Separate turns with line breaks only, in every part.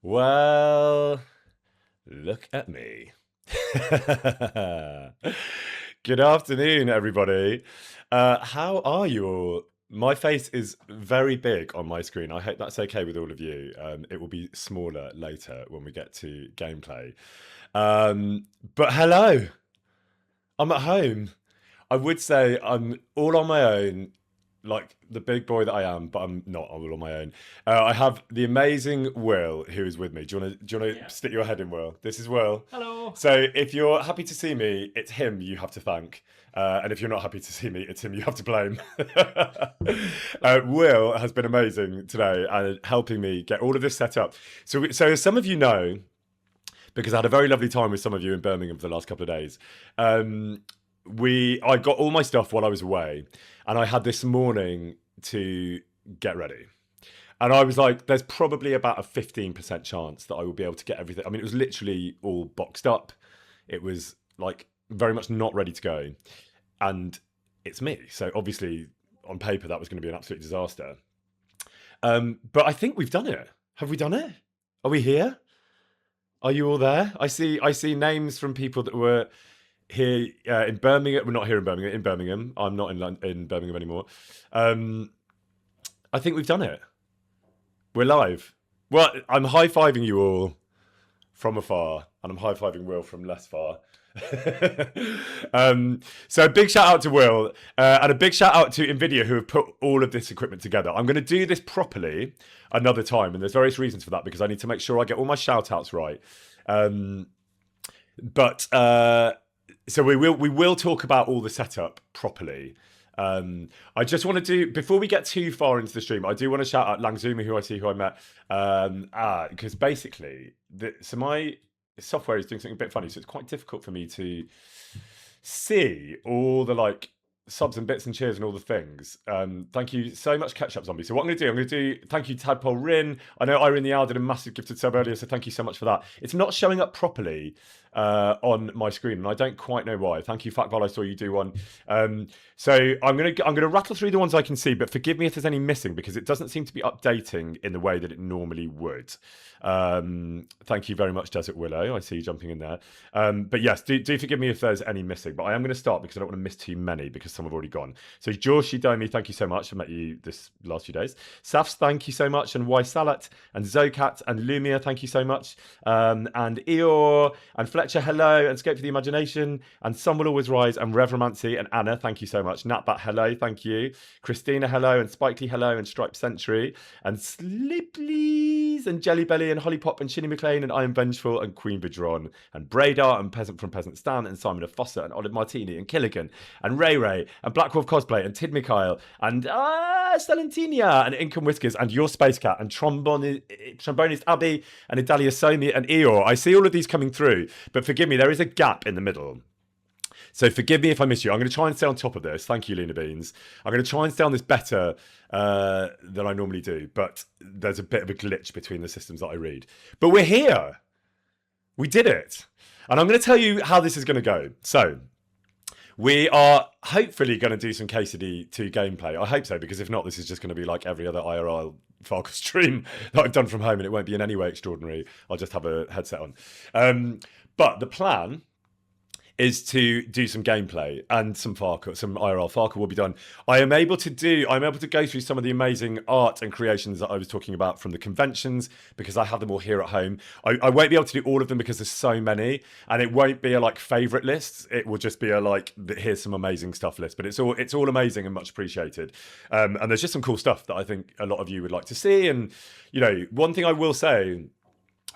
Well, look at me. Good afternoon, everybody. How are you all? My face is very big on my screen. I hope that's okay with all of you. It will be smaller later when we get to gameplay. But hello, I'm at home. I would say I'm all on my own, like the big boy that I am, but I'm not all on my own. I have the amazing Will who is with me. Do you want to
Yeah.
stick your head in, Will? This is Will.
Hello.
So if you're happy to see me, it's him you have to thank. And if you're not happy to see me, it's him you have to blame. Will has been amazing today and helping me get all of this set up. So as some of you know, because I had a very lovely time with some of you in Birmingham for the last couple of days. I got all my stuff while I was away, and I had this morning to get ready. And I was like, there's probably about a 15% chance that I will be able to get everything. I mean, it was literally all boxed up. It was like very much not ready to go. And it's me. So obviously, on paper, that was going to be an absolute disaster. But I think we've done it. Have we done it? Are we here? Are you all there? I see names from people that were here in Birmingham. We're not here in Birmingham. In Birmingham, I'm not in Birmingham anymore. I think we've done it. We're live. Well, I'm high fiving you all from afar, and I'm high fiving Will from less far. So a big shout out to Will and a big shout out to Nvidia who have put all of this equipment together. I'm going to do this properly another time, and there's various reasons for that because I need to make sure I get all my shout outs right. So we will talk about all the setup properly. I just want to do before we get too far into the stream. I do want to shout out Langzuma, who I met, because basically, so my software is doing something a bit funny, so it's quite difficult for me to see all the like subs and bits and cheers and all the things. Thank you so much, Ketchup Zombie. So what I'm going to do, thank you, Tadpole Rin. I know Irene the Owl did a massive gifted sub earlier, so thank you so much for that. It's not showing up properly on my screen, and I don't quite know why. Thank you, Farkle. I saw you do one. So I'm gonna rattle through the ones I can see, but forgive me if there's any missing because it doesn't seem to be updating in the way that it normally would. Thank you very much, Desert Willow. I see you jumping in there. But yes, do forgive me if there's any missing. But I am going to start because I don't want to miss too many because some have already gone. So Joshi Domi, thank you so much. I met you this last few days. Safs, thank you so much. And Y Salat and Zocat and Lumia, thank you so much. And Eeyore and Fletcher, hello. And Scope for the Imagination. And Some Will Always Rise. And Reveromancy and Anna, thank you so much. Natbat, hello, thank you. Christina, hello. And Spikely, hello. And Stripe Century. And Sliplies and Jelly Belly and Holly Pop and Shinny McLean and I Am Vengeful and Queen Vidron and Bradar and Peasant from Peasant Stan and Simon of Foster and Olive Martini and Killigan and Ray Ray and Black Wolf Cosplay and Tid Mikhail and Stellantinia and Income Whiskers and Your Space Cat and Trombonist Abby and Idalia Somi and Eeyore. I see all of these coming through, but forgive me, there is a gap in the middle. So forgive me if I miss you. I'm going to try and stay on top of this. Thank you, Lena Beans. I'm going to try and stay on this better than I normally do. But there's a bit of a glitch between the systems that I read. But we're here. We did it. And I'm going to tell you how this is going to go. So we are hopefully going to do some KCD2 gameplay. I hope so, because if not, this is just going to be like every other IRL Farkle stream that I've done from home, and it won't be in any way extraordinary. I'll just have a headset on. But the plan is to do some gameplay and some Farkle, some IRL Farkle will be done. I'm able to go through some of the amazing art and creations that I was talking about from the conventions because I have them all here at home. I won't be able to do all of them because there's so many, and it won't be a like favorite list. It will just be a like here's some amazing stuff list. But it's all amazing and much appreciated. And there's just some cool stuff that I think a lot of you would like to see. And you know, one thing I will say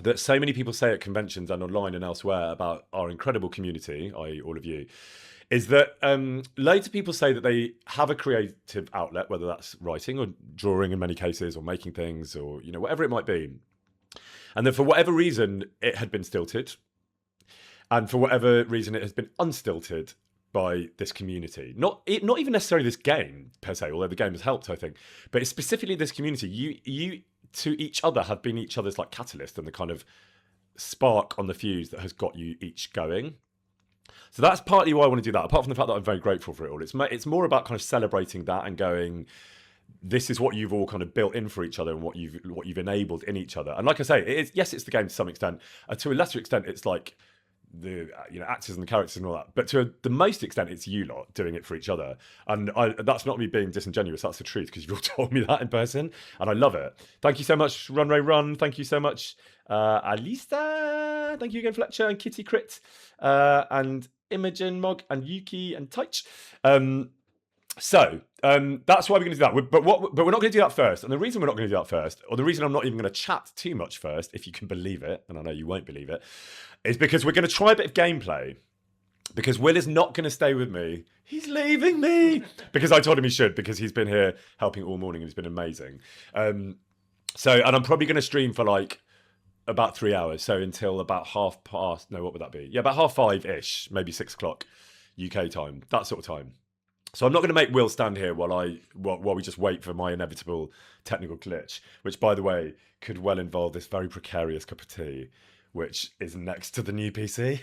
that so many people say at conventions and online and elsewhere about our incredible community, i.e. all of you, is that loads of people say that they have a creative outlet, whether that's writing or drawing in many cases or making things or, you know, whatever it might be. And that for whatever reason, it had been stilted. And for whatever reason, it has been unstilted by this community. Not even necessarily this game per se, although the game has helped, I think. But it's specifically this community. You to each other have been each other's like catalyst and the kind of spark on the fuse that has got you each going. So that's partly why I want to do that. Apart from the fact that I'm very grateful for it all, it's more about kind of celebrating that and going, this is what you've all kind of built in for each other and what you've enabled in each other. And like I say, it's the game to some extent. To a lesser extent, it's like the actors and the characters and all that. But to the most extent, it's you lot doing it for each other. And that's not me being disingenuous. That's the truth, because you've all told me that in person, and I love it. Thank you so much, Run Ray Run. Thank you so much, Alisa. Thank you again, Fletcher and Kitty Crit, and Imogen Mog and Yuki and Teich. So that's why we're going to do that. But we're not going to do that first. And the reason we're not going to do that first, or the reason I'm not even going to chat too much first, if you can believe it, and I know you won't believe it, is because we're going to try a bit of gameplay. Because Will is not going to stay with me. He's leaving me. Because I told him he should, because he's been here helping all morning and he's been amazing. And I'm probably going to stream for like about 3 hours. So until about half past, no, what would that be? Yeah, about 5:30-ish, maybe 6 o'clock UK time, that sort of time. So I'm not going to make Will stand here while we just wait for my inevitable technical glitch, which, by the way, could well involve this very precarious cup of tea, which is next to the new PC.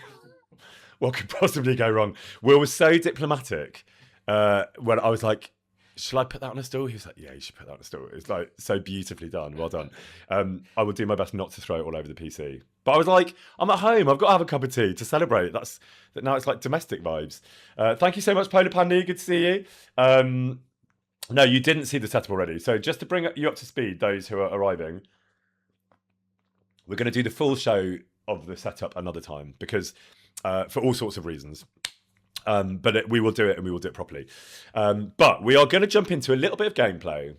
What could possibly go wrong? Will was so diplomatic when I was like, shall I put that on a stool? He was like, yeah, you should put that on a stool. It's like so beautifully done. Well done. I will do my best not to throw it all over the PC. But I was like, I'm at home. I've got to have a cup of tea to celebrate. Now it's like domestic vibes. Thank you so much, Polar Pandy. Good to see you. No, you didn't see the setup already. So just to bring you up to speed, those who are arriving, we're going to do the full show of the setup another time, because for all sorts of reasons. But we will do it, and we will do it properly. But we are going to jump into a little bit of gameplay,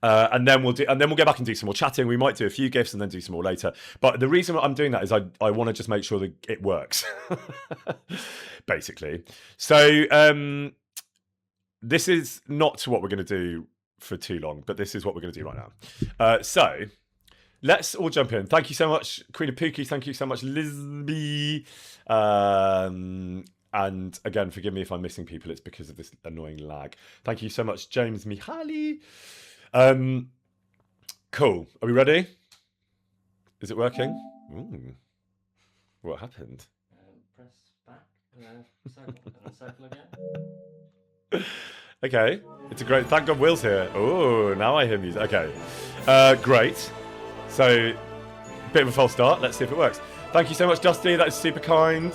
and then we'll get back and do some more chatting. We might do a few gifts and then do some more later. But the reason I'm doing that is I want to just make sure that it works, basically. So this is not what we're going to do for too long, but this is what we're going to do right now. So let's all jump in. Thank you so much, Queen of Pookie. Thank you so much, Lizby. And again, forgive me if I'm missing people. It's because of this annoying lag. Thank you so much, James Mihaly. Cool. Are we ready? Is it working? Ooh. What happened?
Press back, circle, and circle again.
Okay. It's a great... Thank God Will's here. Oh, now I hear music. Okay. Great. So, bit of a false start. Let's see if it works. Thank you so much, Dusty. That is super kind.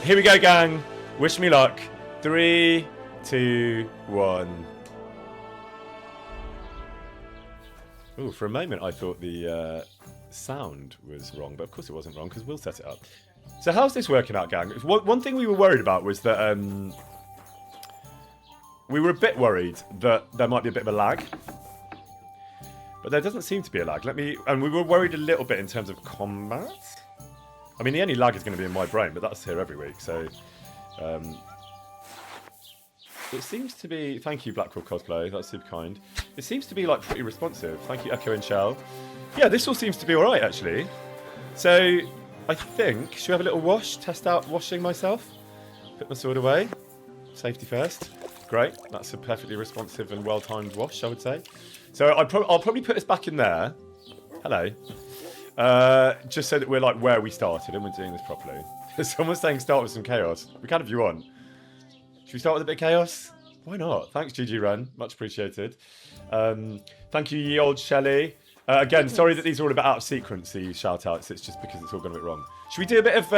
Here we go, gang. Wish me luck. 3, 2, 1. Oh, for a moment I thought the sound was wrong, but of course it wasn't wrong because Will set it up. So how's this working out, gang? One thing we were worried about was that we were a bit worried that there might be a bit of a lag. But there doesn't seem to be a lag. And we were worried a little bit in terms of combat. I mean, the only lag is going to be in my brain, but that's here every week. So it seems to be... Thank you, Blackwell Cosplay. That's super kind. It seems to be like pretty responsive. Thank you, Echo and Shell. Yeah, this all seems to be all right, actually. So I think... Should we have a little wash? Test out washing myself? Put my sword away. Safety first. Great. That's a perfectly responsive and well-timed wash, I would say. So I'll probably put us back in there. Hello. Just so that we're like where we started and we're doing this properly. Someone's saying start with some chaos. We can if you want. Should we start with a bit of chaos? Why not? Thanks, GG Ren. Much appreciated. Thank you, ye old Shelley. Again, sorry that these are all a bit out of sequence, these shout-outs. It's just because it's all gone a bit wrong. Should we do a bit of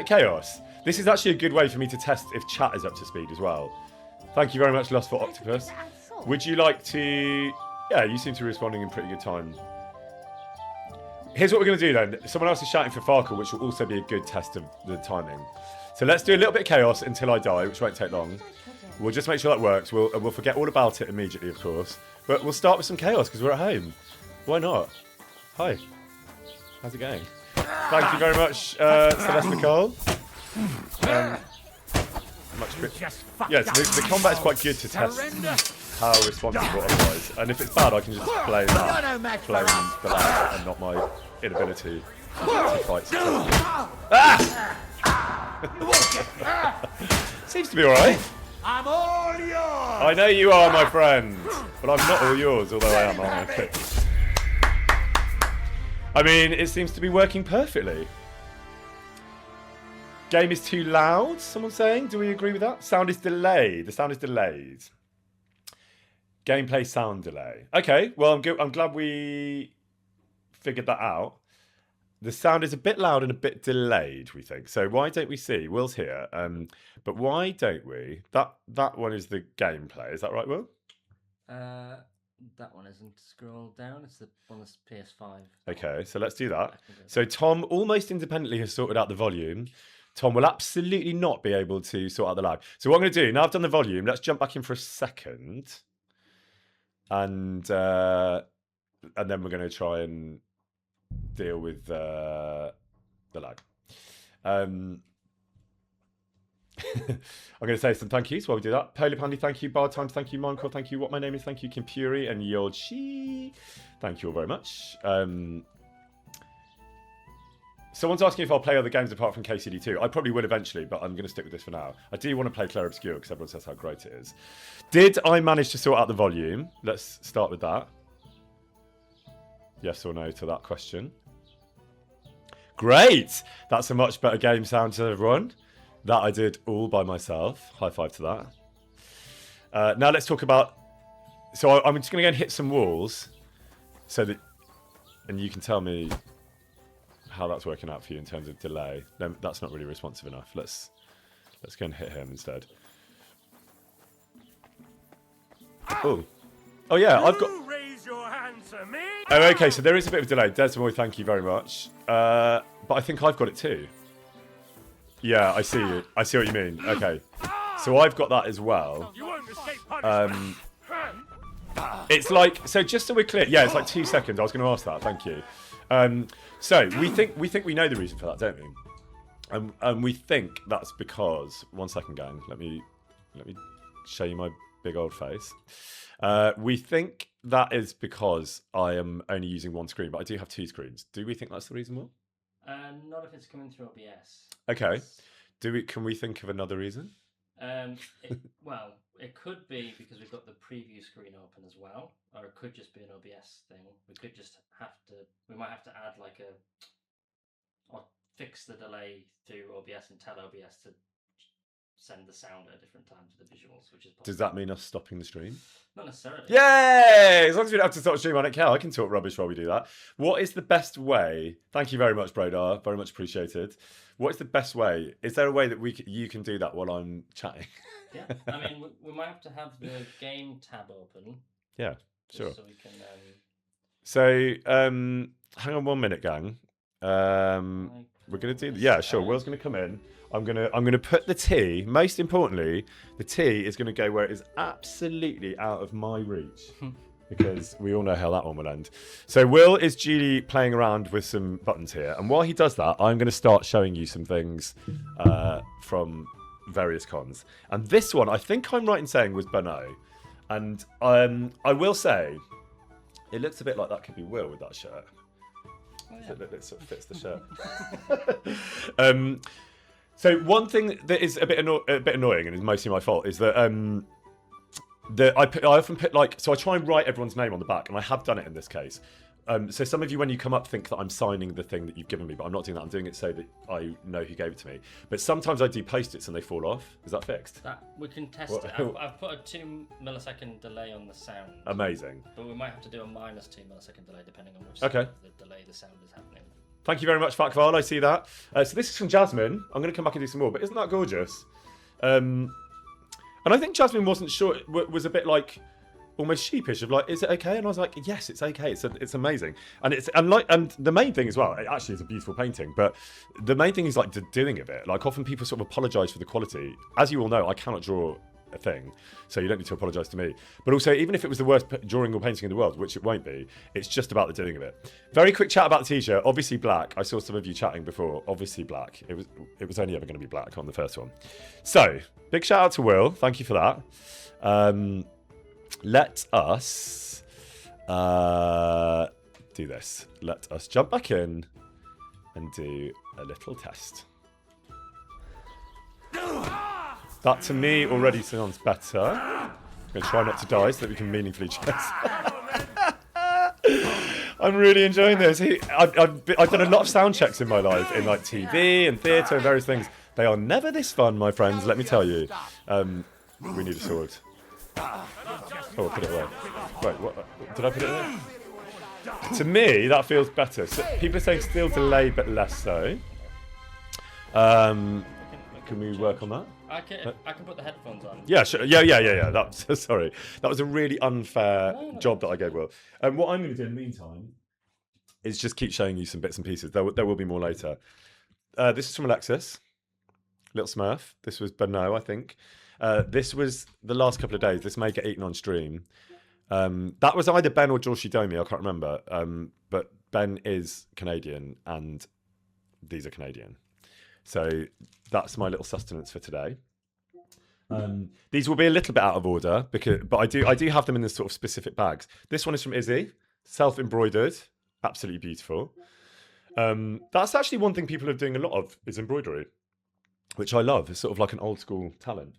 chaos? This is actually a good way for me to test if chat is up to speed as well. Thank you very much, Lustful Octopus. Would you like to... Yeah, you seem to be responding in pretty good time. Here's what we're going to do then. Someone else is shouting for Farkle, which will also be a good test of the timing. So let's do a little bit of chaos until I die, which won't take long. We'll just make sure that works. We'll forget all about it immediately, of course. But we'll start with some chaos because we're at home. Why not? Hi. How's it going? Thank you very much, Celeste Nicole. Yeah, so the combat is quite good to test how responsive what otherwise. And if it's bad, I can just blame the lag and not my inability to fight successfully. Ah! Seems to be alright.
I'm all yours.
I know you are, my friend. But I'm not all yours, although I am, aren't I? I mean, it seems to be working perfectly. Game is too loud, someone's saying. Do we agree with that? Sound is delayed. The sound is delayed. Gameplay sound delay. Okay, well, I'm glad we figured that out. The sound is a bit loud and a bit delayed, we think. So why don't we see? Will's here. But why don't we? That one is the gameplay. Is that right, Will?
That one isn't. Scroll down. It's the on the PS5.
Okay, so let's do that. So Tom almost independently has sorted out the volume. Tom will absolutely not be able to sort out the lag. So what I'm going to do, now I've done the volume, let's jump back in for a second. And then we're going to try and deal with the lag. I'm going to say some thank yous while we do that. Polar Pandy, thank you. Bar Time, thank you. Minecore, thank you. What My Name Is, thank you. Kimpuri and Yoshi, thank you all very much. Someone's asking if I'll play other games apart from KCD2. I probably would eventually, but I'm going to stick with this for now. I do want to play Clair Obscure because everyone says how great it is. Did I manage to sort out the volume? Let's start with that. Yes or no to that question. Great! That's a much better game sound to everyone. That I did all by myself. High five to that. Now let's talk about... So I'm just going to go and hit some walls so that... And you can tell me how that's working out for you in terms of delay. No, that's not really responsive enough. Let's go and hit him instead. Oh yeah, I've got...
Raise your hand to me.
Oh, okay, so there is a bit of a delay. Desmoy, thank you very much. But I think I've got it too. Yeah, I see you. I see what you mean. Okay. So I've got that as well.
You won't escape punishment.
It's like, so just so we're clear, yeah, it's like 2 seconds. I was going to ask that. Thank you. So we think we know the reason for that, don't we? And we think that's because, one second, gang. Let me show you my big old face. We think that is because I am only using one screen, but I do have 2 screens. Do we think that's the reason, Will?
Not if it's coming through OBS.
Okay. Can we think of another reason?
Well, it could be because we've got the preview screen open as well, or it could just be an OBS thing. We might have to add or fix the delay through OBS and tell OBS to send the sound at a different time to the visuals, which is possible.
Does that mean us stopping the stream?
Not necessarily.
Yay! As long as we don't have to stop the stream, I don't care. I can talk rubbish while we do that. What is the best way? Thank you very much, Brodar. Very much appreciated. What is the best way? Is there a way that you can do that while I'm chatting?
Yeah, I mean, we might have to have the game tab open.
Yeah, sure.
So we can.
So, hang on 1 minute, gang. We're gonna do. Yeah, sure. Will's gonna come in. I'm gonna put the tea. Most importantly, the tea is gonna go where it is absolutely out of my reach, because we all know how that one will end. So Will is duly playing around with some buttons here, and while he does that, I'm gonna start showing you some things from various cons. And this one, I think I'm right in saying, was Bono. And I will say, it looks a bit like that could be Will with that shirt. Oh, yeah. It sort of fits the shirt. So one thing that is a bit annoying, and is mostly my fault, is that I often put so I try and write everyone's name on the back, and I have done it in this case. So some of you, when you come up, think that I'm signing the thing that you've given me, but I'm not doing that. I'm doing it so that I know who gave it to me. But sometimes I do post-its and they fall off. Is that fixed?
That we can test it. I've put a 2 millisecond delay on the sound.
Amazing.
But we might have to do a minus 2 millisecond delay depending on which
side
of the delay the sound is happening.
Thank you very much, Farkle. I see that. So this is from Jasmine. I'm going to come back and do some more, but isn't that gorgeous? And I think Jasmine wasn't sure, was a bit like almost sheepish of like, is it okay? And I was like, yes, it's okay. It's amazing. And the main thing as well, it actually is a beautiful painting, but the main thing is like the doing of it. Like often people sort of apologise for the quality. As you all know, I cannot draw a thing, so you don't need to apologise to me. But also, even if it was the worst drawing or painting in the world, which it won't be, it's just about the doing of it. Very quick chat about the t-shirt. Obviously black. I saw some of you chatting before. Obviously black. It was only ever going to be black on the first one. So big shout out to Will. Thank you for that. Let us do this. Let us jump back in and do a little test. That to me already sounds better. I'm going to try not to die so that we can meaningfully chess. I'm really enjoying this. I've done a lot of sound checks in my life, in like TV and theatre and various things. They are never this fun, my friends, let me tell you. We need a sword. Oh, I put it away. Wait, what? Did I put it away? To me, that feels better. So people are saying still delayed, but less so. Can we work on that?
I can put the headphones on.
Yeah, sure. Yeah. That's sorry. That was a really unfair job that I gave Will. What I'm going to do in the meantime is just keep showing you some bits and pieces. There will be more later. This is from Alexis, Little Smurf. This was Beno, I think. This was the last couple of days. This may get eaten on stream. That was either Ben or Joshi Domi, I can't remember. But Ben is Canadian and these are Canadian. So that's my little sustenance for today. These will be a little bit out of order but I do have them in this sort of specific bags. This one is from Izzy, self-embroidered, absolutely beautiful. That's actually one thing people are doing a lot of is embroidery, which I love. It's sort of like an old school talent.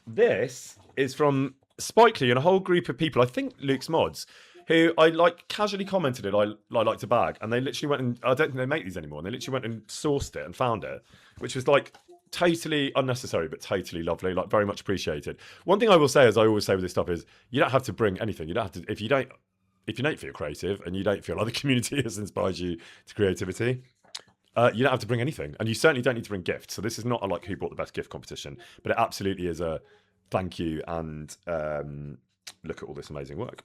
This is from Spikely and a whole group of people, I think Luke's Mods, who I like casually commented it. I like to bag, and they literally went and I don't think they make these anymore. And they literally went and sourced it and found it, which was like totally unnecessary, but totally lovely, like very much appreciated. One thing I will say, as I always say with this stuff, is you don't have to bring anything. You don't have to if you don't feel creative and you don't feel like the community has inspired you to creativity. You don't have to bring anything, and you certainly don't need to bring gifts. So this is not a like who bought the best gift competition, but it absolutely is a thank you and look at all this amazing work.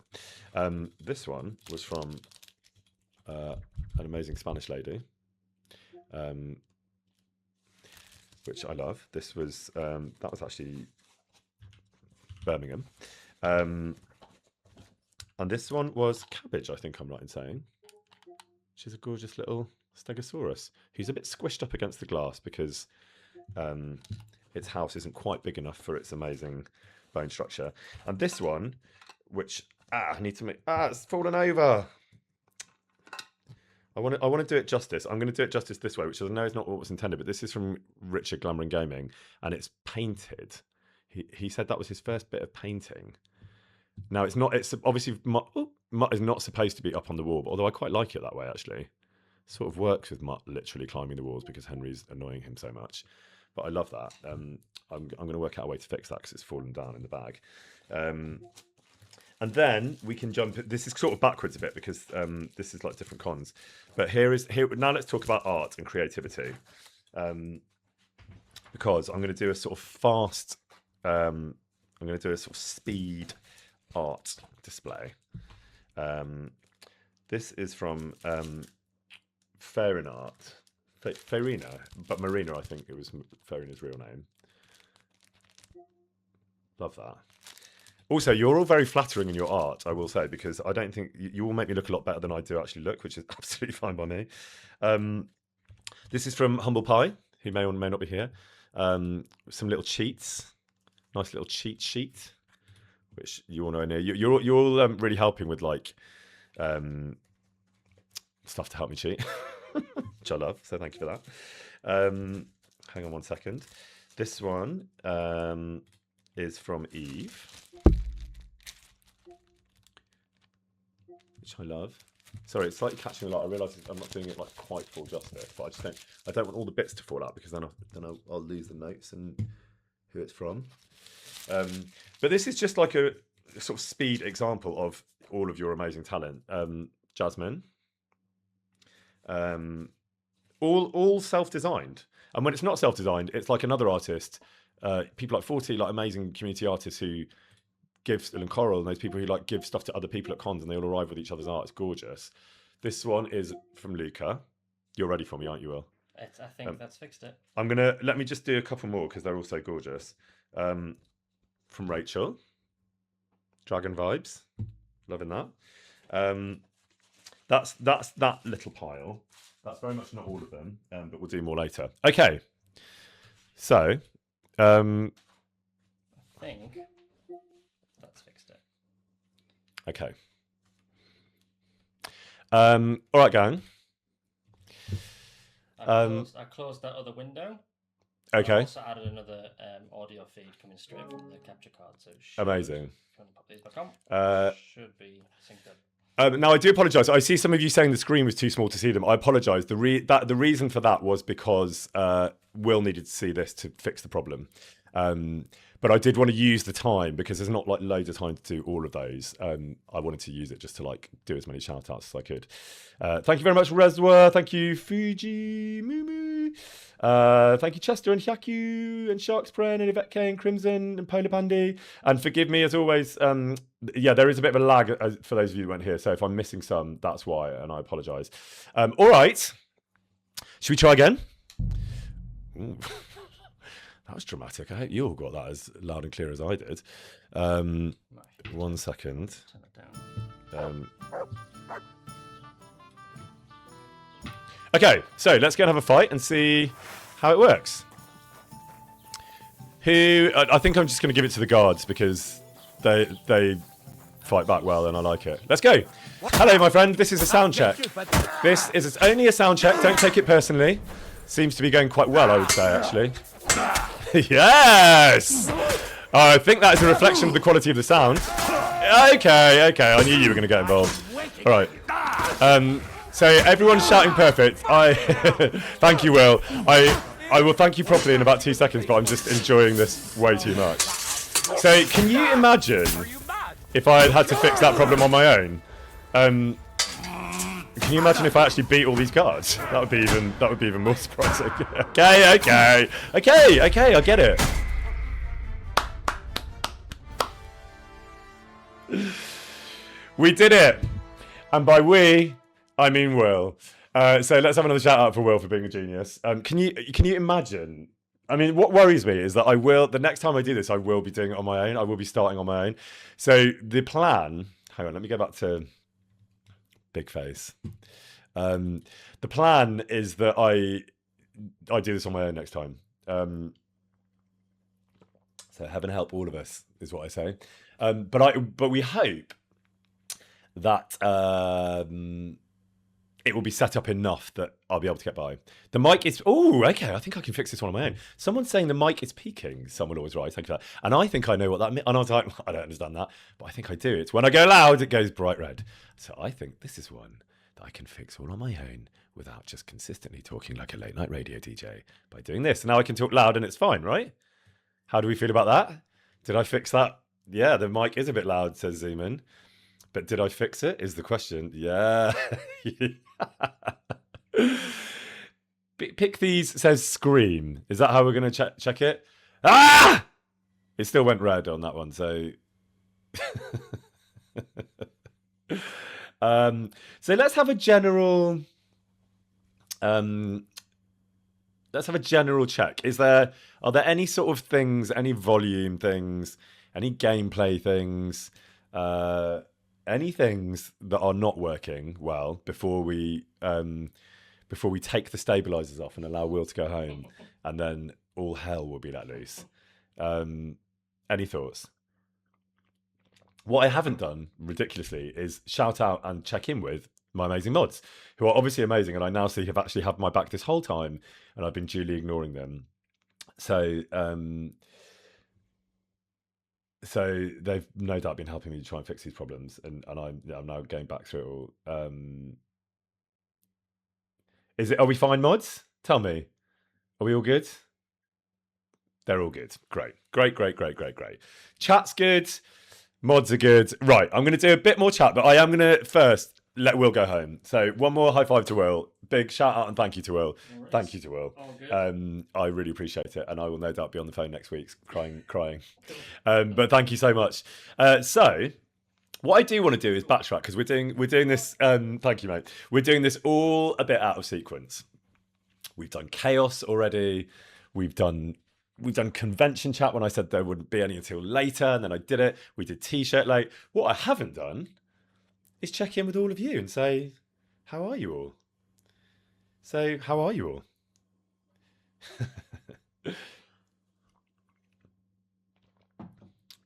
This one was from an amazing Spanish lady, which I love. This was that was actually Birmingham, and this one was Cabbage. I think I'm right in saying. She's a gorgeous little Stegosaurus who's a bit squished up against the glass because its house isn't quite big enough for its amazing bone structure. And this one, which I need to make it's fallen over. I want to do it justice. I'm going to do it justice this way, which I know is not what was intended, but this is from Richard Glamour Gaming, and it's painted. He said that was his first bit of painting. Now it's not. It's obviously mutt is not supposed to be up on the wall, but although I quite like it that way actually. Sort of works with Mutt literally climbing the walls because Henry's annoying him so much. But I love that. I'm going to work out a way to fix that because it's fallen down in the bag. And then we can jump. This is sort of backwards a bit because this is like different cons. But here now. Let's talk about art and creativity. Because I'm going to do a sort of fast. I'm going to do a sort of speed art display. This is from Farina, but Marina, I think it was Farina's real name. Love that. Also, you're all very flattering in your art, I will say, because I don't think you all make me look a lot better than I do actually look, which is absolutely fine by me. This is from Humble Pie, who may or may not be here. Some little cheats, nice little cheat sheet, which you all know in here. You're all really helping with like stuff to help me cheat, which I love. So thank you for that. Hang on one second. This one is from Eve, which I love. Sorry, it's slightly catching a lot. I realise I'm not doing it like quite full justice, but I don't want all the bits to fall out because then I'll lose the notes and who it's from. But this is just like a sort of speed example of all of your amazing talent. Jasmine, all self-designed, and when it's not self-designed, it's like another artist. People like 40, like amazing community artists who give, and Coral, and those people who like give stuff to other people at cons, and they all arrive with each other's art. It's gorgeous. This one is from Luca. You're ready for me, aren't you, Will?
I think that's fixed it.
Let me just do a couple more because they're all so gorgeous. From Rachel, Dragon Vibes, loving that. That's that little pile. That's very much not all of them, but we'll do more later. Okay, so
I think that's fixed it.
Okay. All right, gang.
I closed that other window.
Okay.
I also added another audio feed coming straight from the capture card. So
Amazing.
If you want to pop these back on, should be synced up.
Now, I do apologise. I see some of you saying the screen was too small to see them. I apologise. The reason for that was because Will needed to see this to fix the problem. But I did want to use the time because there's not like loads of time to do all of those. I wanted to use it just to like do as many shout outs as I could. Thank you very much, Reswa. Thank you, Fuji Mumu. Thank you, Chester and Hyaku and Sharks Pren and Yvette K and Crimson and Polar Pandy. And forgive me as always. Yeah, there is a bit of a lag for those of you who weren't here. So if I'm missing some, that's why, and I apologise. All right. Should we try again? Ooh. That was dramatic. I hope you all got that as loud and clear as I did. 1 second. Okay, so let's go and have a fight and see how it works. I think I'm just going to give it to the guards because they fight back well and I like it. Let's go. Hello, my friend. This is a sound check. This is only a sound check. Don't take it personally. Seems to be going quite well, I would say, actually. Yes! I think that is a reflection of the quality of the sound. Okay. I knew you were going to get involved. All right. So everyone's shouting perfect. Thank you, Will. I will thank you properly in about 2 seconds, but I'm just enjoying this way too much. So can you imagine if I had to fix that problem on my own? Can you imagine if I actually beat all these cards? That would be even more surprising. Okay, I get it. We did it, and by we, I mean Will. So let's have another shout out for Will for being a genius. Can you imagine? I mean, what worries me is that the next time I do this, I will be doing it on my own. I will be starting on my own. So the plan. Hang on, let me go back to big face. The plan is that I do this on my own next time. So heaven help all of us is what I say. But we hope that it will be set up enough that I'll be able to get by. The mic is... Oh, okay, I think I can fix this one on my own. Someone's saying the mic is peaking. Someone always writes. Thank you for that. And I think I know what that means. And I was like, I don't understand that. But I think I do. It's when I go loud, it goes bright red. So I think this is one that I can fix all on my own without just consistently talking like a late night radio DJ by doing this. Now I can talk loud and it's fine, right? How do we feel about that? Did I fix that? Yeah, the mic is a bit loud, says Zeman. But did I fix it? Is the question. Yeah. Pick these says scream. Is that how we're going to check it? Ah! It still went red on that one, so... So let's have a general... let's have a general check. Are there any sort of things, any volume things, any gameplay things, any things that are not working well before we take the stabilizers off and allow Will to go home, and then all hell will be let loose? Any thoughts? What I haven't done, ridiculously, is shout out and check in with my amazing mods, who are obviously amazing, and I now see have actually had my back this whole time, and I've been duly ignoring them. So they've no doubt been helping me to try and fix these problems, and I'm now going back through it all. Are we fine, mods? Tell me. Are we all good? They're all good. Great. Chat's good. Mods are good. Right, I'm going to do a bit more chat, but I am going to first let Will go home. So one more high five to Will. Big shout out and thank you to Will.
No
Thank you to Will.
All good.
I really appreciate it, and I will no doubt be on the phone next week crying. But thank you so much. So what I do want to do is backtrack, because we're doing this. Thank you, mate. We're doing this all a bit out of sequence. We've done chaos already. We've done convention chat when I said there wouldn't be any until later, and then I did it. We did t-shirt late. What I haven't done is check in with all of you and say, how are you all? So, how are you all?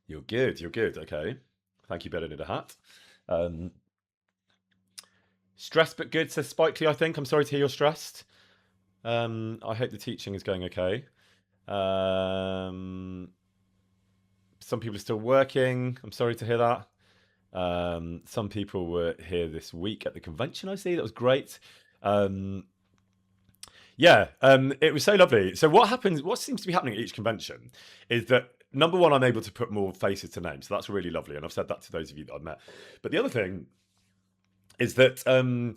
You're good. Okay. Thank you, Better Need a Hat. Stressed but good, says Spikely, I think. I'm sorry to hear you're stressed. I hope the teaching is going okay. Some people are still working. I'm sorry to hear that. Some people were here this week at the convention. I see that was great. It was so lovely. So what seems to be happening at each convention is that number one, I'm able to put more faces to names. So that's really lovely. And I've said that to those of you that I've met. But the other thing is that the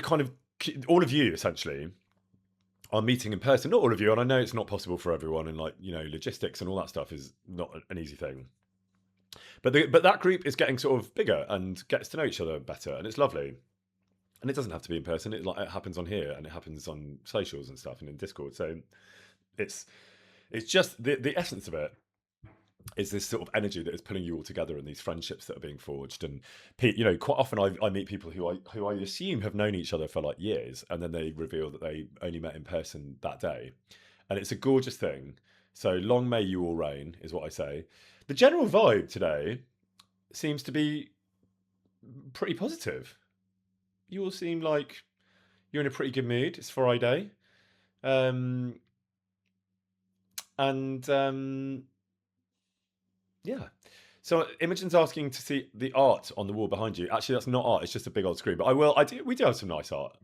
kind of all of you essentially are meeting in person. Not all of you, and I know it's not possible for everyone, and logistics and all that stuff is not an easy thing. But that group is getting sort of bigger and gets to know each other better, and it's lovely. And it doesn't have to be in person. It happens on here, and it happens on socials and stuff, and in Discord. So it's just the essence of it is this sort of energy that is pulling you all together, and these friendships that are being forged. And quite often I meet people who I assume have known each other for like years, and then they reveal that they only met in person that day, and it's a gorgeous thing. So long may you all reign, is what I say. The general vibe today seems to be pretty positive. You all seem like you're in a pretty good mood. It's Friday. Yeah. So Imogen's asking to see the art on the wall behind you. Actually, that's not art. It's just a big old screen. But we do have some nice art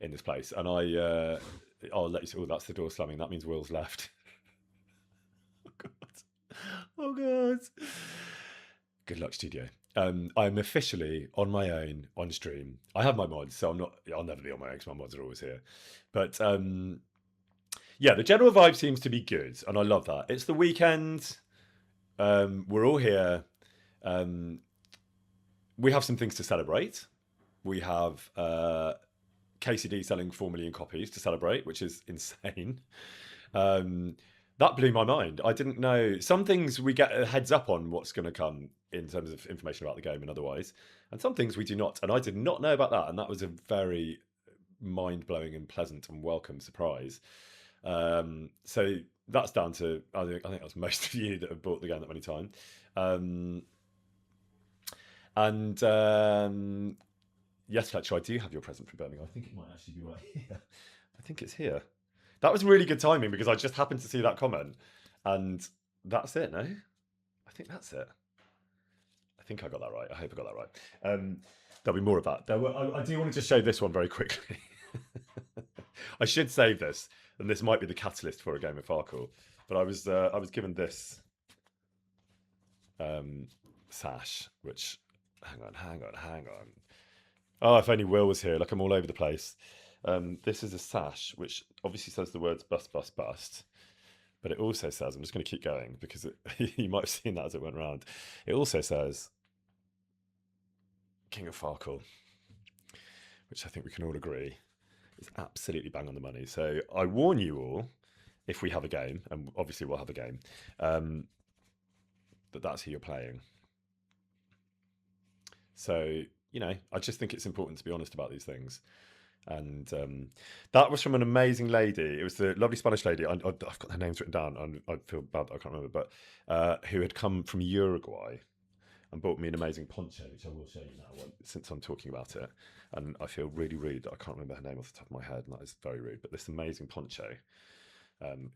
in this place. And I'll let you see. Oh, that's the door slamming. That means Will's left. Oh, God. Oh, God. Good luck, studio. I'm officially on my own on stream. I have my mods, so I'll never be on my own because my mods are always here. But the general vibe seems to be good, and I love that. It's the weekend. We're all here. We have some things to celebrate. We have KCD selling 4 million copies to celebrate, which is insane. That blew my mind. I didn't know. Some things we get a heads up on what's going to come in terms of information about the game and otherwise, and some things we do not. And I did not know about that, and that was a very mind-blowing and pleasant and welcome surprise. So that's down to I think that's most of you that have bought the game that many times. Yes, Fletcher, I do have your present from Birmingham. I think it might actually be right here. I think it's here. That was really good timing because I just happened to see that comment, and that's it. No, I think that's it. I think I got that right. I hope I got that right. There'll be more of that. I do want to just show this one very quickly. I should save this, and this might be the catalyst for a game of Farkle. But I was given this sash, which hang on. Oh, if only Will was here. Like, I'm all over the place. This is a sash which obviously says the words bust, bust, bust. But it also says, I'm just going to keep going because you might have seen that as it went round. It also says King of Farkle, which I think we can all agree is absolutely bang on the money. So I warn you all, if we have a game, and obviously we'll have a game, that's who you're playing. So, I just think it's important to be honest about these things. And that was from an amazing lady. It was the lovely Spanish lady. I've got her names written down, and I feel bad that I can't remember, but who had come from Uruguay and bought me an amazing poncho, which I will show you now since I'm talking about it. And I feel really rude that I can't remember her name off the top of my head, and that is very rude. But this amazing poncho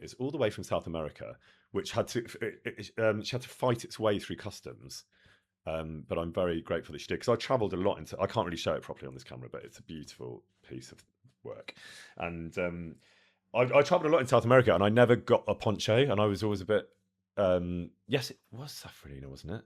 is all the way from South America, which had to she had to fight its way through customs. But I'm very grateful that she did, because I travelled a lot I can't really show it properly on this camera, but it's a beautiful piece of work. And I travelled a lot in South America, and I never got a poncho, and I was always a bit yes, it was Safranina, wasn't it?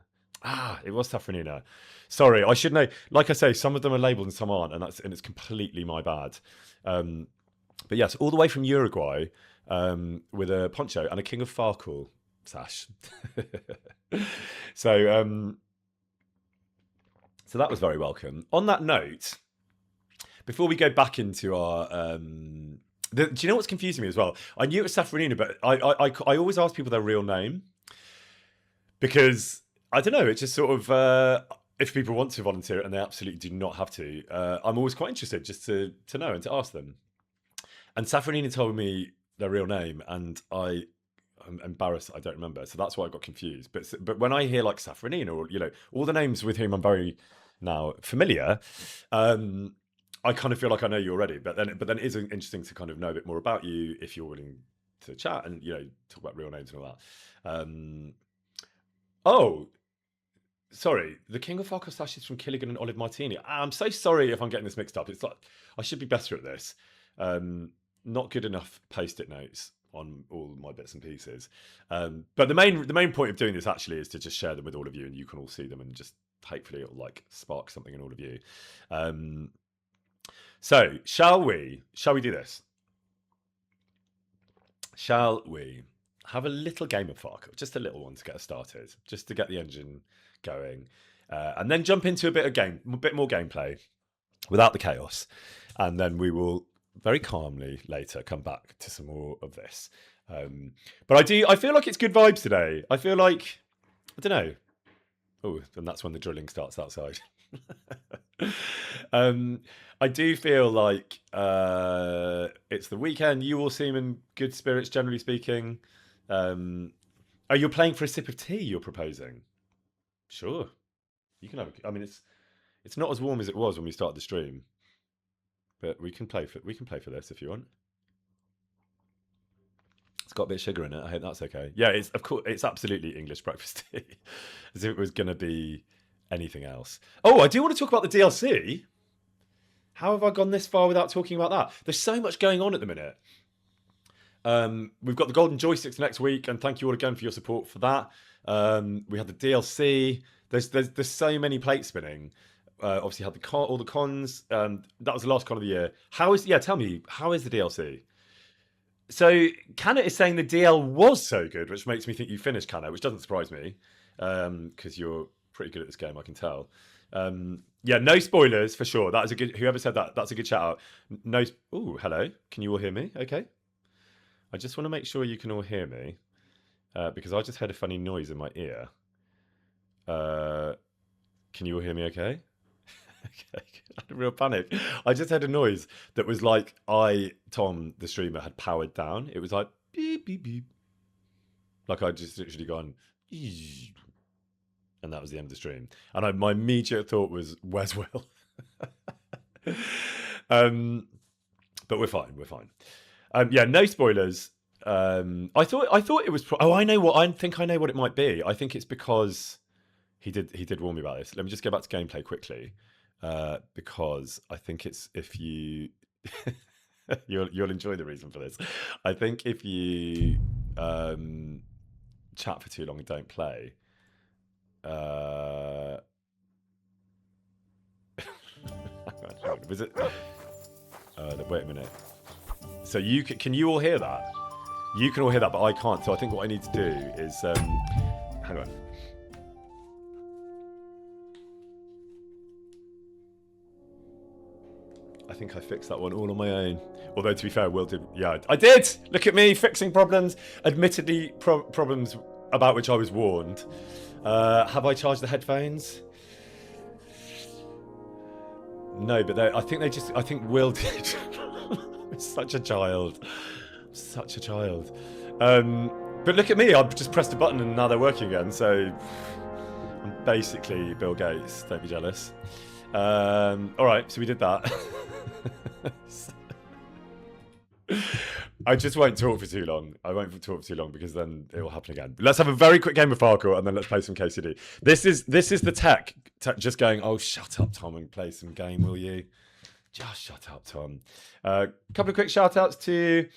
It was Safranina. Sorry, I should know. Like I say, some of them are labelled and some aren't, and it's completely my bad. But yes, all the way from Uruguay with a poncho and a King of Farkle sash. So that was very welcome. On that note, before we go back into our... do you know what's confusing me as well? I knew it was Safranina, but I always ask people their real name. Because, I don't know, it's just sort of... if people want to volunteer and they absolutely do not have to, I'm always quite interested just to know and to ask them. And Safranina told me their real name, and I'm embarrassed I don't remember, so that's why I got confused. But when I hear like Safranina, or all the names with whom I'm very now familiar, I kind of feel like I know you already. But then it is interesting to kind of know a bit more about you if you're willing to chat and talk about real names and all that. Sorry, the King of Farkle slashes from Killigan and Olive Martini. I'm so sorry if I'm getting this mixed up. It's like I should be better at this. Not good enough post-it notes on all my bits and pieces. But the main point of doing this actually is to just share them with all of you, and you can all see them, and just hopefully it'll like spark something in all of you. So shall we do this? Shall we have a little game of Farkle, just a little one to get us started, just to get the engine going, and then jump into a bit more gameplay without the chaos, and then we will very calmly later come back to some more of this. But I feel like it's good vibes today. I feel like, I don't know. Oh, and that's when the drilling starts outside. I do feel like it's the weekend. You all seem in good spirits, generally speaking. Oh, you're playing for a sip of tea, you're proposing? Sure. You can have I mean, it's not as warm as it was when we started the stream. But we can play for this if you want. It's got a bit of sugar in it. I hope that's okay. Yeah, it's absolutely English breakfast tea. As if it was going to be anything else. Oh, I do want to talk about the DLC. How have I gone this far without talking about that? There's so much going on at the minute. We've got the golden joysticks next week, and thank you all again for your support for that. We had the DLC. There's so many plates spinning. Obviously had all the cons. That was the last con of the year. Tell me, how is the DLC? So Canna is saying the DL was so good, which makes me think you finished, Canna, which doesn't surprise me, because you're pretty good at this game, I can tell. Yeah, no spoilers for sure. That is a good. Whoever said that, that's a good shout out. No. Oh, hello. Can you all hear me? Okay. I just want to make sure you can all hear me, because I just heard a funny noise in my ear. Can you all hear me? Okay. Okay. I had a real panic. I just heard a noise that was like Tom, the streamer, had powered down. It was like beep beep beep. Like I just literally gone, and that was the end of the stream. And my immediate thought was, "Where's Will?" But we're fine. We're fine. Yeah, no spoilers. I thought it was. I know what. I think I know what it might be. I think it's because he did warn me about this. Let me just go back to gameplay quickly, because I think it's if you you'll enjoy the reason for this. I think if you chat for too long and don't play. Was it? Wait a minute. So can you all hear that? You can all hear that, but I can't. So I think what I need to do is hang on. I think I fixed that one all on my own. Although to be fair, Will did. Yeah, I did. Look at me fixing problems. Admittedly, problems about which I was warned. Have I charged the headphones? No, but I think Will did. I'm such a child. Such a child. But look at me. I've just pressed a button and now they're working again. So I'm basically Bill Gates. Don't be jealous. All right, so we did that. I just won't talk for too long. I won't talk for too long because then it will happen again. But let's have a very quick game of Farkle and then let's play some KCD. This is the tech just going, oh, shut up, Tom, and play some game, will you? Just shut up, Tom. Couple of quick shout outs to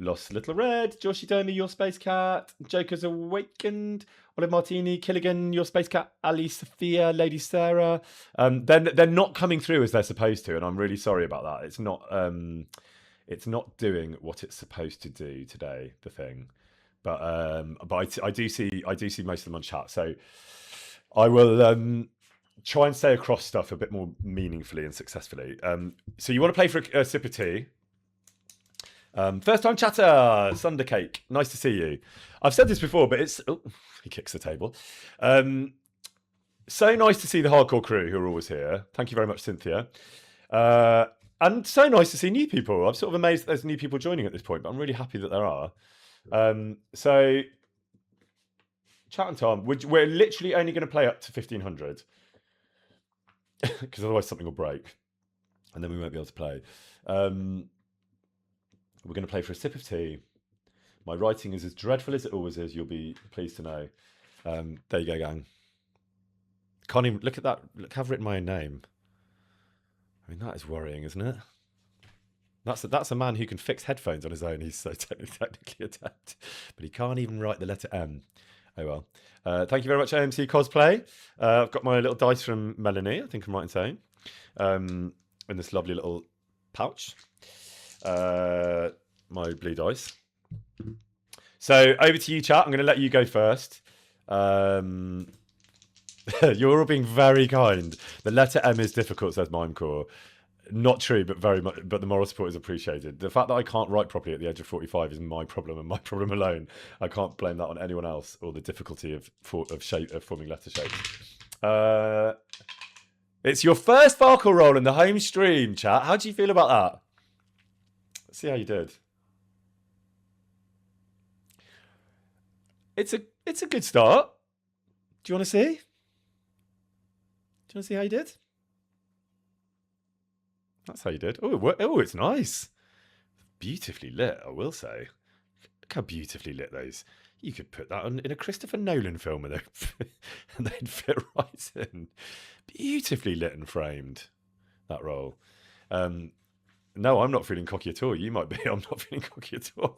Lost Little Red, Joshy Domi, Your Space Cat, Joker's Awakened, Olive Martini, Killigan, Your Space Cat, Ali Sophia, Lady Sarah. They're not coming through as they're supposed to, and I'm really sorry about that. It's not doing what it's supposed to do today, the thing. But I do see most of them on chat. So I will try and stay across stuff a bit more meaningfully and successfully. So you want to play for a sip of tea? First time chatter, Sundercake. Nice to see you. I've said this before, but it's he kicks the table. So nice to see the hardcore crew who are always here. Thank you very much, Cynthia. And so nice to see new people. I'm sort of amazed that there's new people joining at this point, but I'm really happy that there are. So, chat and Tom, we're literally only going to play up to 1500 because otherwise something will break, and then we won't be able to play. We're going to play for a sip of tea. My writing is as dreadful as it always is. You'll be pleased to know. There you go, gang. Can't even look at that. Look, I've written my own name. I mean, that is worrying, isn't it? That's a man who can fix headphones on his own. He's so technically adept, but he can't even write the letter M. Oh well. Thank you very much, AMC Cosplay. I've got my little dice from Melanie, I think I'm right in saying, in this lovely little pouch. My blue dice. So over to you, chat. I'm going to let you go first. You're all being very kind. The letter M is difficult, says Mimecore. Not true, but very much. But the moral support is appreciated. The fact that I can't write properly at the age of 45 is my problem and my problem alone. I can't blame that on anyone else or the difficulty of forming letter shapes. It's your first Farkle roll in the home stream, chat. How do you feel about that? Let's see how you did. It's a good start. Do you want to see? Do you want to see how you did? That's how you did. Oh, it's nice. Beautifully lit, I will say. Look how beautifully lit those. You could put that in a Christopher Nolan film and they'd fit right in. Beautifully lit and framed, that roll. No, I'm not feeling cocky at all. You might be. I'm not feeling cocky at all.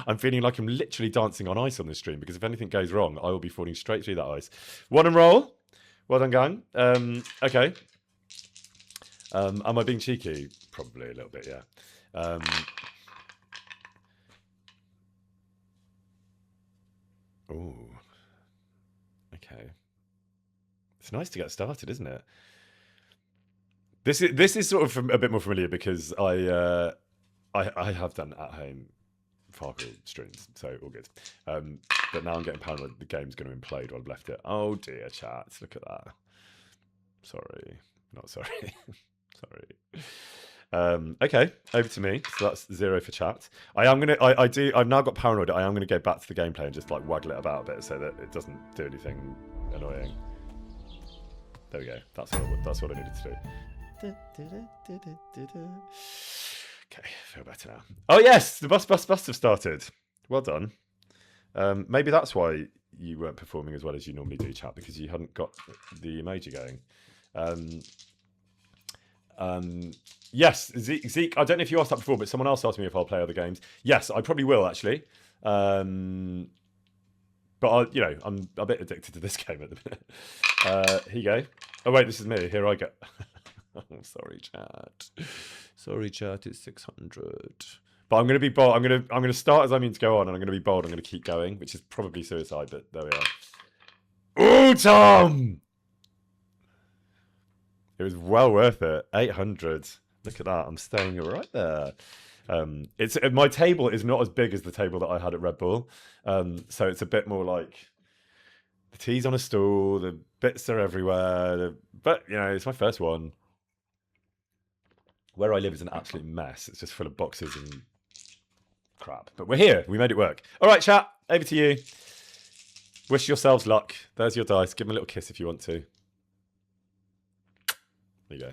I'm feeling like I'm literally dancing on ice on this stream because if anything goes wrong, I will be falling straight through that ice. One and roll. Well done, gang. Okay. Am I being cheeky? Probably a little bit, yeah. Oh, okay. It's nice to get started, isn't it? This is sort of a bit more familiar because I have done at home Farkle streams, so all good. But now I'm getting paranoid the game's going to implode while I've left it. Oh dear, chat, look at that. Sorry, not sorry. Sorry. Okay, over to me. So that's 0 for chat. I've now got paranoid. I am gonna go back to the gameplay and just like waggle it about a bit so that it doesn't do anything annoying. There we go. That's what I needed to do. Okay, feel better now. Oh yes, the bus have started. Well done. Maybe that's why you weren't performing as well as you normally do, chat, because you hadn't got the emoji going. Yes, Zeke, I don't know if you asked that before, but someone else asked me if I'll play other games. Yes, I probably will actually. But I'm a bit addicted to this game at the minute. Here you go. Oh wait, this is me. Here I go. Oh, sorry, chat. Sorry, chat. It's 600. But I'm going to be bold. I'm going to start as I mean to go on, and I'm going to be bold. I'm going to keep going, which is probably suicide, but there we are. Oh, Tom! It was well worth it. 800. Look at that. I'm staying right there. My table is not as big as the table that I had at Red Bull. So it's a bit more like the tea's on a stool, the bits are everywhere. But, it's my first one. Where I live is an absolute mess. It's just full of boxes and crap. But we're here. We made it work. All right, chat. Over to you. Wish yourselves luck. There's your dice. Give them a little kiss if you want to. There you go.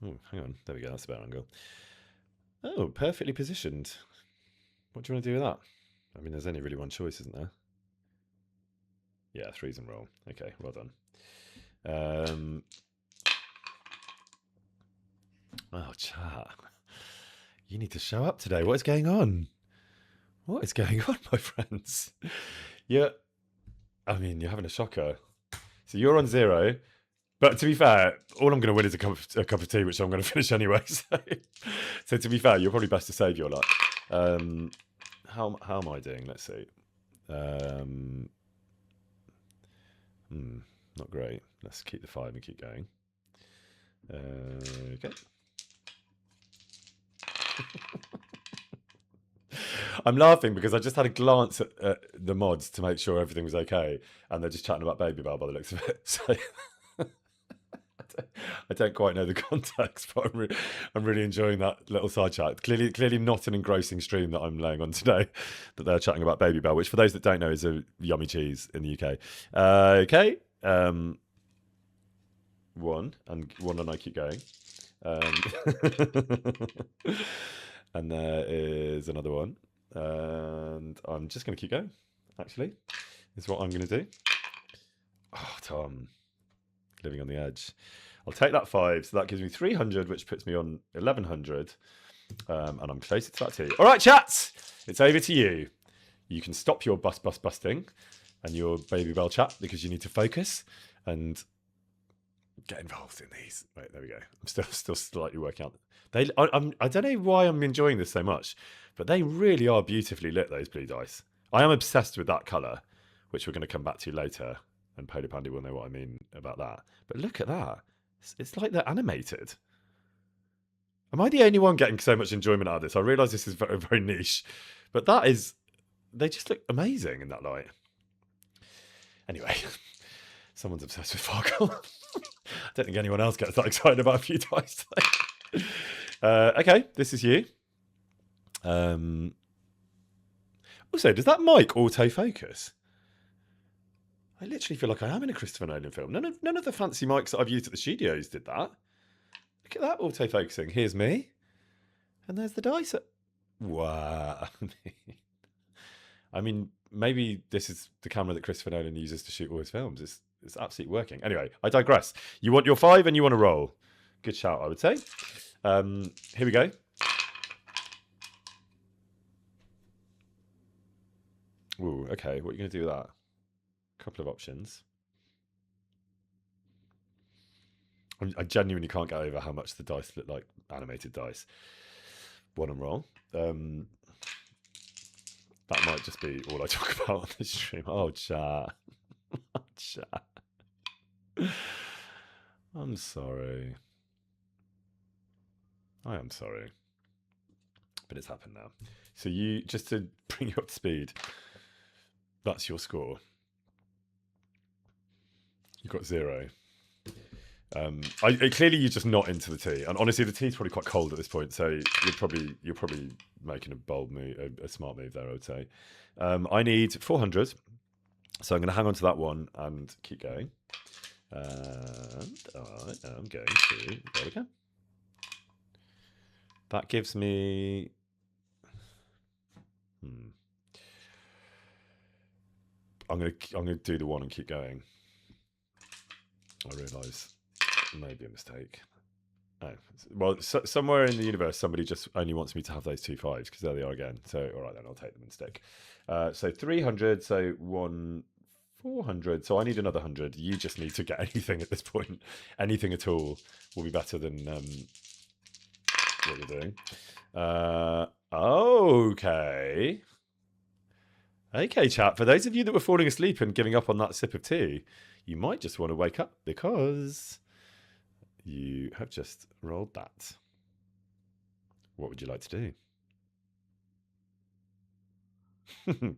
Oh, hang on. There we go. That's a better angle. Oh, perfectly positioned. What do you want to do with that? I mean, there's only really one choice, isn't there? Yeah, 3's and roll. Okay, well done. Oh, chat. You need to show up today. What is going on? What is going on, my friends? Yeah. I mean, you're having a shocker. So you're on 0. But to be fair, all I'm going to win is a cup of tea, which I'm going to finish anyway. So to be fair, you're probably best to save your luck. How am I doing? Let's see. Not great. Let's keep the 5 and keep going. Okay. I'm laughing because I just had a glance at the mods to make sure everything was okay, and they're just chatting about Baby Bell by the looks of it. So I don't quite know the context, but I'm really enjoying that little side chat. Clearly not an engrossing stream that I'm laying on today, that they're chatting about Baby Bell, which for those that don't know is a yummy cheese in the UK. Okay. 1 and I keep going. And there is another one. And I'm just going to keep going. actually, is what I'm going to do. Oh, Tom, living on the edge. I'll take that 5, so that gives me 300, which puts me on 1100. And I'm closer to that too. All right, chats, it's over to you. You can stop your busting and your baby bell chat because you need to focus and get involved in these. Right, there we go. I'm still slightly working out. I don't know why I'm enjoying this so much, but they really are beautifully lit, those blue dice. I am obsessed with that colour, which we're going to come back to later, and Polar Pandy will know what I mean about that. But look at that. It's like they're animated. Am I the only one getting so much enjoyment out of this? I realise this is very, very niche, but they just look amazing in that light. Anyway, someone's obsessed with Farkle. I don't think anyone else gets that excited about a few dice today. Okay, this is you. Also, does that mic autofocus? I literally feel like I am in a Christopher Nolan film. None of the fancy mics that I've used at the studios did that. Look at that autofocusing. Here's me. And there's the dice. Wow. I mean, maybe this is the camera that Christopher Nolan uses to shoot all his films. It's absolutely working. Anyway, I digress. You want your 5 and you want to roll. Good shout, I would say. Here we go. Ooh, okay. What are you going to do with that? A couple of options. I genuinely can't get over how much the dice look like animated dice. One and roll. That might just be all I talk about on this stream. Oh, chat. Chat. I'm sorry. I am sorry. But it's happened now. So you, just to bring you up to speed, that's your score. You got 0. Clearly you're just not into the tea, and honestly the tea's probably quite cold at this point, so you're probably making a bold move, a smart move there, I would say. I need 400, so I'm going to hang on to that one and keep going. And I am going to, there we go. That gives me I'm gonna do the 1 and keep going. I realise maybe a mistake. Oh, well, somewhere in the universe, somebody just only wants me to have those 2 5s, because there they are again. So, all right, then I'll take them and stick. So 300, so 400. So I need another 100. You just need to get anything at this point. Anything at all will be better than what you're doing. Okay. Okay, chat. For those of you that were falling asleep and giving up on that sip of tea, you might just want to wake up because you have just rolled that. What would you like to do?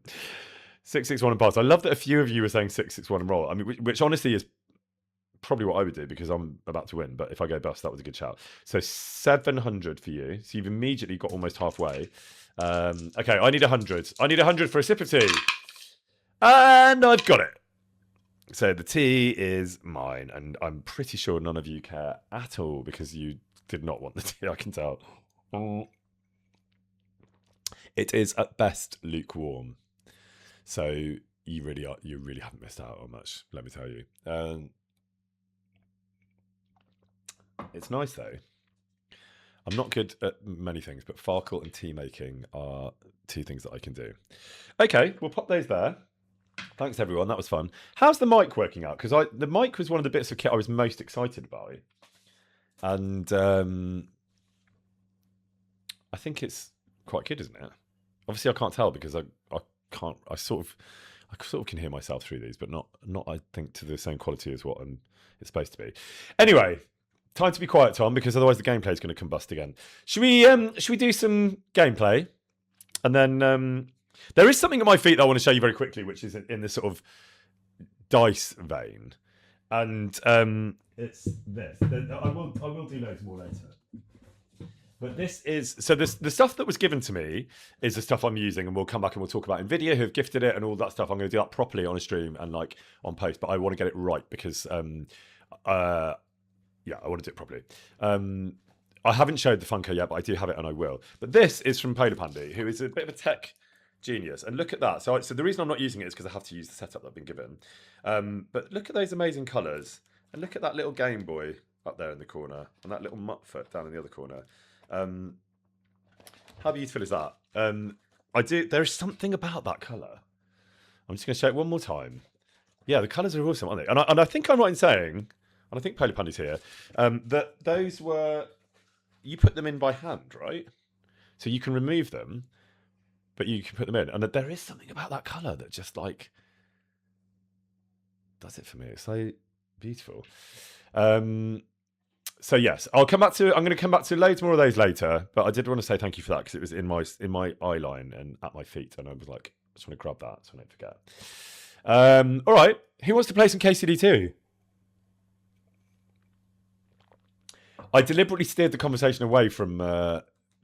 661 and pass. I love that a few of you were saying 661 and roll. I mean, which honestly is probably what I would do because I'm about to win. But if I go bust, that was a good shout. So 700 for you. So you've immediately got almost halfway. Okay, I need 100. I need 100 for a sip of tea. And I've got it. So the tea is mine. And I'm pretty sure none of you care at all because you did not want the tea, I can tell. It is at best lukewarm. So you really haven't missed out on much, let me tell you. It's nice though. I'm not good at many things, but Farkle and tea making are 2 things that I can do. Okay, we'll pop those there. Thanks everyone, that was fun. How's the mic working out? Because the mic was one of the bits of kit I was most excited by. And I think it's quite good, isn't it? Obviously I can't tell because I sort of can hear myself through these, but not I think to the same quality as what it's supposed to be. Anyway, time to be quiet, Tom, because otherwise the gameplay is going to combust again. Should we do some gameplay? And then there is something at my feet that I want to show you very quickly, which is in this sort of dice vein. And it's this. I will do loads more later. But this is, so the stuff that was given to me is the stuff I'm using, and we'll come back and we'll talk about NVIDIA, who've gifted it and all that stuff. I'm going to do that properly on a stream and like on post, but I want to get it right because, I want to do it properly. I haven't showed the Funko yet, but I do have it and I will. But this is from Polar Pandy, who is a bit of a tech Genius. And look at that. So the reason I'm not using it is because I have to use the setup that I've been given. But look at those amazing colours. And look at that little Game Boy up there in the corner. And that little Muttfoot down in the other corner. How beautiful is that? There's something about that colour. I'm just going to show it one more time. Yeah, the colours are awesome, aren't they? And I think I'm right in saying, and I think Polar Panda's here, that those were... You put them in by hand, right? So you can remove them, but you can put them in. And there is something about that colour that just, like, does it for me. It's so beautiful. So yes, I'm going to come back to loads more of those later, but I did want to say thank you for that because it was in my eye line and at my feet, and I was like, I just want to grab that so I don't forget. All right, who wants to play some KCD2? I deliberately steered the conversation away from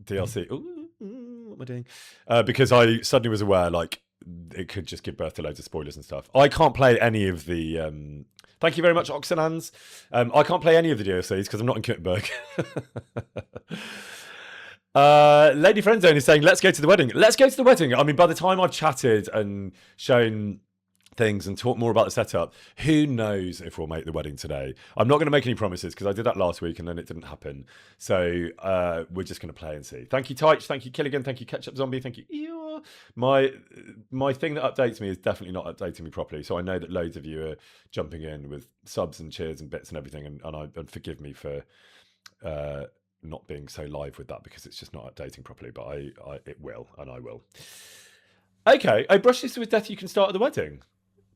DLC. Ooh, what am I doing? Because I suddenly was aware, like, it could just give birth to loads of spoilers and stuff. I can't play any of the... Thank you very much, Oxenans. I can't play any of the DLCs because I'm not in Kuttenberg. Lady Friendzone is saying, let's go to the wedding. Let's go to the wedding. I mean, by the time I've chatted and shown things and talked more about the setup, who knows if we'll make the wedding today. I'm not going to make any promises because I did that last week and then it didn't happen. So we're just going to play and see. Thank you, Tyche. Thank you, Killigan. Thank you, Ketchup Zombie. Thank you, Eeyore. My thing that updates me is definitely not updating me properly. So I know that loads of you are jumping in with subs and cheers and bits and everything. And forgive me for not being so live with that because it's just not updating properly. But it will, and I will. Okay. Oh, brush this with death. You can start at the wedding.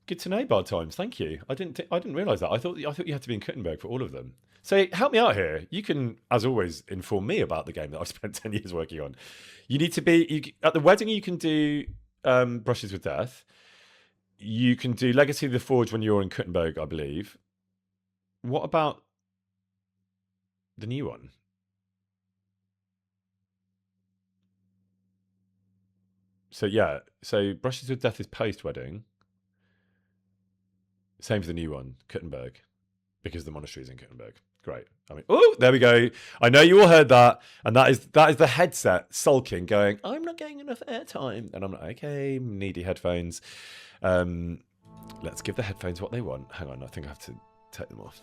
Good to know, Bard Times. Thank you. I didn't realise that. I thought you had to be in Kuttenberg for all of them. So help me out here. You can, as always, inform me about the game that I've spent 10 years working on. You need to be at the wedding. You can do brushes with death. You can do Legacy of the Forge when you're in Kuttenberg, I believe. What about the new one? So yeah. So brushes with death is post wedding. Same for the new one, Kuttenberg, because the monastery is in Kuttenberg. Great. I mean, oh, there we go. I know you all heard that, and that is the headset sulking, going, "I'm not getting enough airtime," and I'm like, "Okay, needy headphones." Let's give the headphones what they want. Hang on, I think I have to take them off.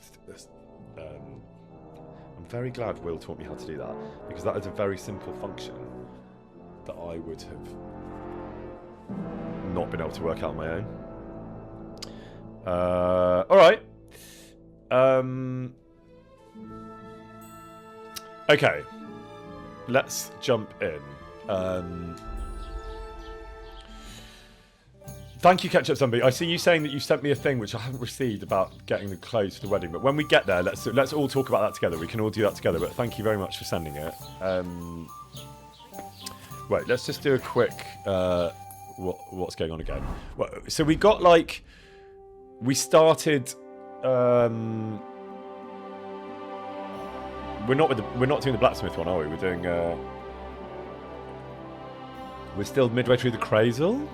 I'm very glad Will taught me how to do that because that is a very simple function that I would have not been able to work out on my own. All right. Okay. Let's jump in. Thank you, Ketchup Zombie. I see you saying that you sent me a thing which I haven't received about getting the clothes for the wedding. But when we get there, let's all talk about that together. We can all do that together. But thank you very much for sending it. Wait, let's just do a quick what's going on again. Well, so we got like. We started. We're not doing the blacksmith one, are we? We're doing. We're still midway through the Crazel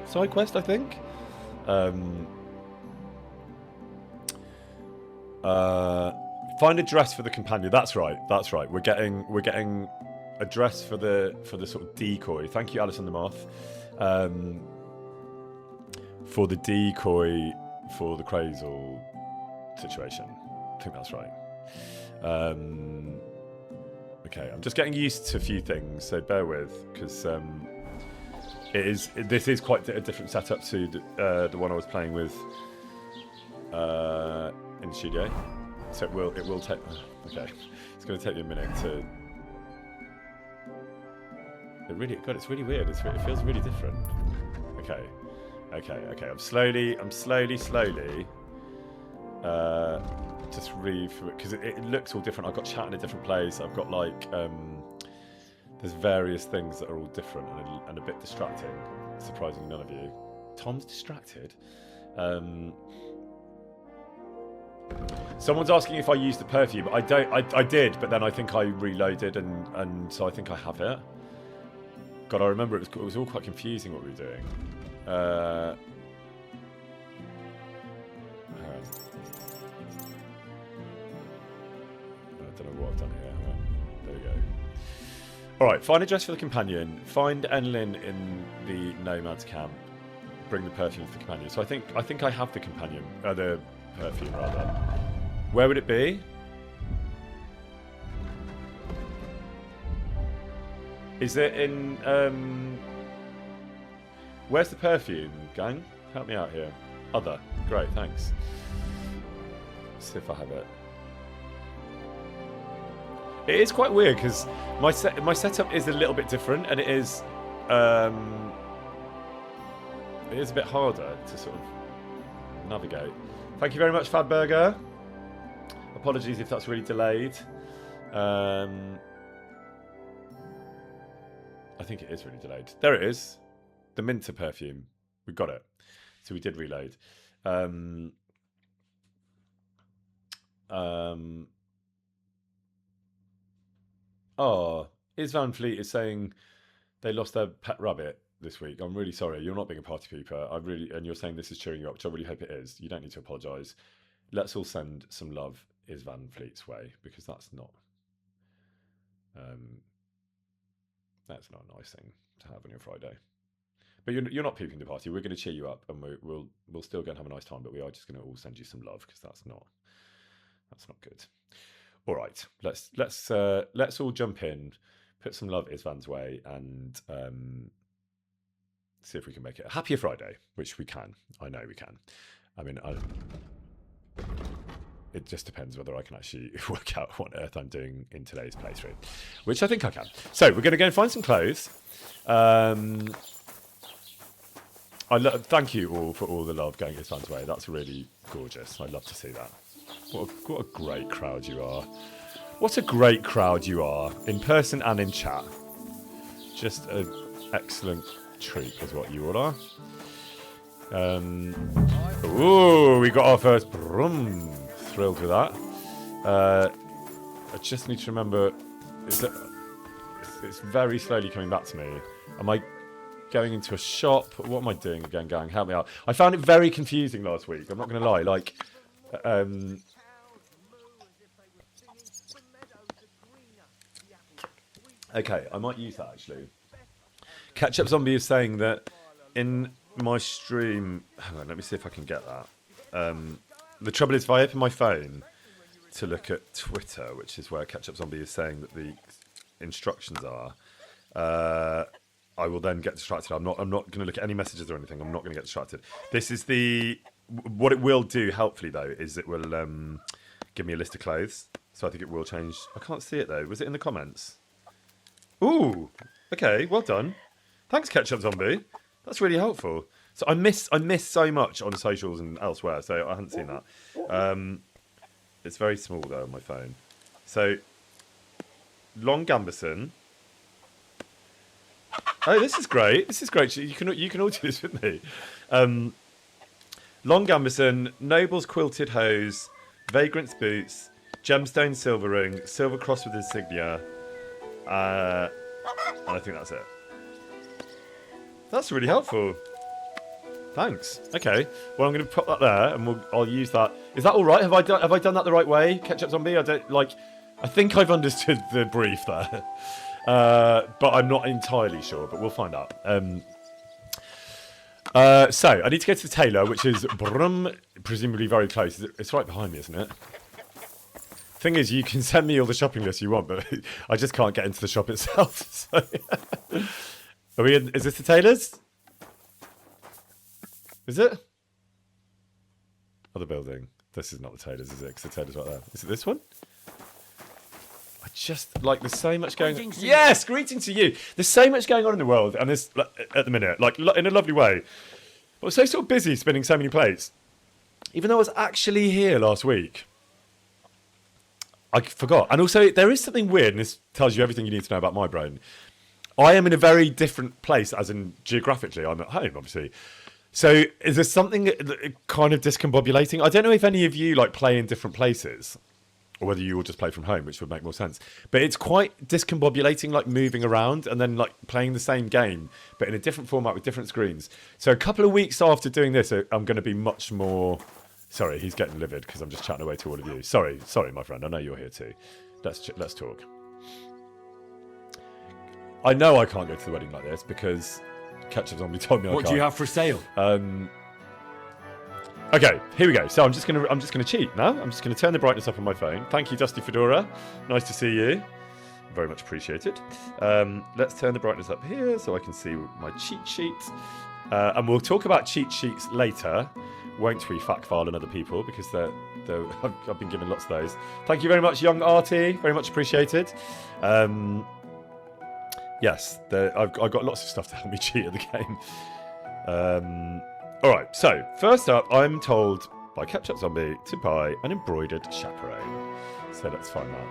side quest, I think. Find a dress for the companion. That's right. We're getting a dress for the sort of decoy. Thank you, Alison the Moth. For the decoy. For the Crazel situation. I think that's right. Okay, I'm just getting used to a few things, so bear with, because this is quite a different setup to the one I was playing with in the studio. So it will take. Okay, it's going to take me a minute to. It's really weird. It feels really different. Okay. I'm slowly just read through it because it looks all different. I've got chat in a different place. I've got like there's various things that are all different and a bit distracting. Surprisingly, none of you. Tom's distracted. Someone's asking if I used the perfume. I did, but then I think I reloaded and so I think I have it. God, I remember it was all quite confusing what we were doing. I don't know what I've done here. There we go. All right, find a dress for the companion. Find Enlin in the nomad's camp. Bring the perfume to the companion. So I think I have the companion, the perfume rather. Where would it be? Is it in? Where's the perfume, gang? Help me out here. Other. Great, thanks. Let's see if I have it. It is quite weird because my setup is a little bit different, and it is a bit harder to sort of navigate. Thank you very much, Fadburger. Apologies if that's really delayed. I think it is really delayed. There it is. The Minter perfume. We got it. So we did reload. Oh, Van Fleet is saying they lost their pet rabbit this week. I'm really sorry. You're not being a party pooper. And you're saying this is cheering you up, which I really hope it is. You don't need to apologise. Let's all send some love Van Fleet's way, because that's not a nice thing to have on your Friday. But you're not pooping the party. We're going to cheer you up, and we'll still go and have a nice time. But we are just going to all send you some love, because that's not good. All right, let's all jump in, put some love Isvan's way, and see if we can make it a happier Friday, which we can. I know we can. I mean, it just depends whether I can actually work out what on earth I'm doing in today's playthrough, which I think I can. So we're going to go and find some clothes. Thank you all for all the love going Isvan's way. That's really gorgeous. I'd love to see that. What a great crowd you are. What a great crowd you are, in person and in chat. Just an excellent treat is what you all are. Ooh, we got our first brum. Thrilled with that. I just need to remember, it's very slowly coming back to me. Am I going into a shop? What am I doing again, gang? Help me out. I found it very confusing last week. I'm not going to lie. Like, okay, I might use that actually. Ketchup Zombie is saying that in my stream. Hang on, let me see if I can get that. The trouble is, if I open my phone to look at Twitter, which is where Ketchup Zombie is saying that the instructions are, I will then get distracted. I'm not going to look at any messages or anything. I'm not going to get distracted. This is what it will do. Helpfully though, is it will give me a list of clothes. So I think it will change. I can't see it though. Was it in the comments? Ooh, okay, well done. Thanks, Ketchup Zombie. That's really helpful. So I miss so much on socials and elsewhere, so I hadn't seen that. It's very small though on my phone. So Long Gamberson. Oh, this is great. This is great. You can all do this with me. Long Gamberson, Noble's Quilted Hose, Vagrant's Boots, Gemstone Silver Ring, Silver Cross with Insignia, and I think that's it. That's really helpful. Thanks. Okay. Well, I'm going to put that there, and I'll use that. Is that all right? Have I done that the right way, Ketchup Zombie? I think I've understood the brief there, but I'm not entirely sure. But we'll find out. So I need to go to the tailor, which is presumably very close. It's right behind me, isn't it? Thing is, you can send me all the shopping lists you want, but I just can't get into the shop itself. So are we in? Is this the tailor's? Is it? Other building. This is not the tailor's, is it? Because the tailor's right there. Is it this one? I just like there's so much going on. Yes, greetings to you. There's so much going on in the world, and there's at the minute, like in a lovely way. I was so sort of busy spinning so many plates, even though I was actually here last week. I forgot. And also, there is something weird, and this tells you everything you need to know about my brain. I am in a very different place, as in geographically. I'm at home, obviously. So is there something kind of discombobulating? I don't know if any of you like play in different places, or whether you all just play from home, which would make more sense. But it's quite discombobulating, like moving around and then like playing the same game, but in a different format with different screens. So a couple of weeks after doing this, I'm going to be much more... Sorry, he's getting livid because I'm just chatting away to all of you. Sorry, my friend. I know you're here too. Let's talk. I know I can't go to the wedding like this because Ketchup Zombie told me I can't.
What do you have for sale?
Okay, here we go. So I'm just gonna cheat now. I'm just gonna turn the brightness up on my phone. Thank you, Dusty Fedora. Nice to see you. Very much appreciated. Let's turn the brightness up here so I can see my cheat sheet. And we'll talk about cheat sheets later, won't we, Farkle and other people, because I've been given lots of those. Thank you very much, young RT. Very much appreciated. Yes, I've got lots of stuff to help me cheat at the game. All right, so first up, I'm told by Ketchup Zombie to buy an embroidered chaperone. So let's find that.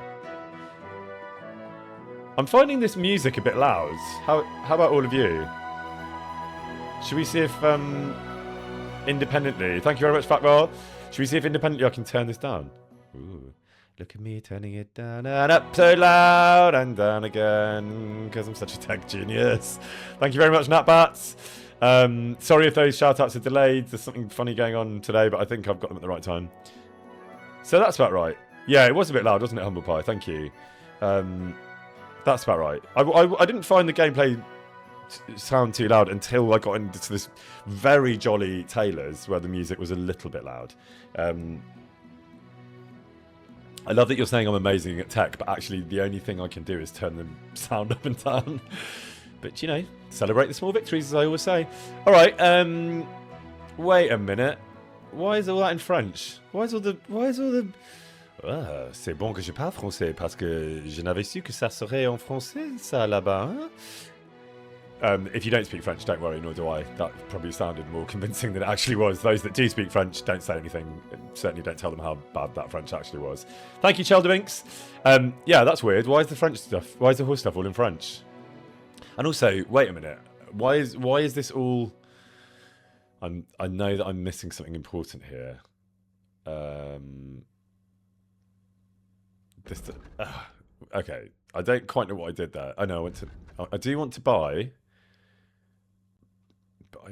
I'm finding this music a bit loud. How about all of you? Should we see if independently? Thank you very much, Farkle. Should we see if independently I can turn this down? Ooh, look at me turning it down and up so loud and down again because I'm such a tech genius. Thank you very much, Natbats. Sorry if those shout-outs are delayed. There's something funny going on today, but I think I've got them at the right time. So that's about right. Yeah, it was a bit loud, wasn't it, Humble Pie? Thank you. That's about right. I didn't find the gameplay sound too loud until I got into this very jolly Taylor's where the music was a little bit loud. I love that you're saying I'm amazing at tech, but actually the only thing I can do is turn the sound up and down. But, you know, celebrate the small victories, as I always say. All right, wait a minute. Why is all that in French? Why is all the... Ah, c'est bon que je parle français, parce que je n'avais su que ça serait en français, ça, là-bas. If you don't speak French, don't worry, nor do I. That probably sounded more convincing than it actually was. Those that do speak French, don't say anything. Certainly don't tell them how bad that French actually was. Thank you, Cheldewinks. Yeah, that's weird. Why is the French stuff... Why is the horse stuff all in French? And also, wait a minute. Why is this all... I know that I'm missing something important here. Okay. I don't quite know what I did there. I know I do want to buy... But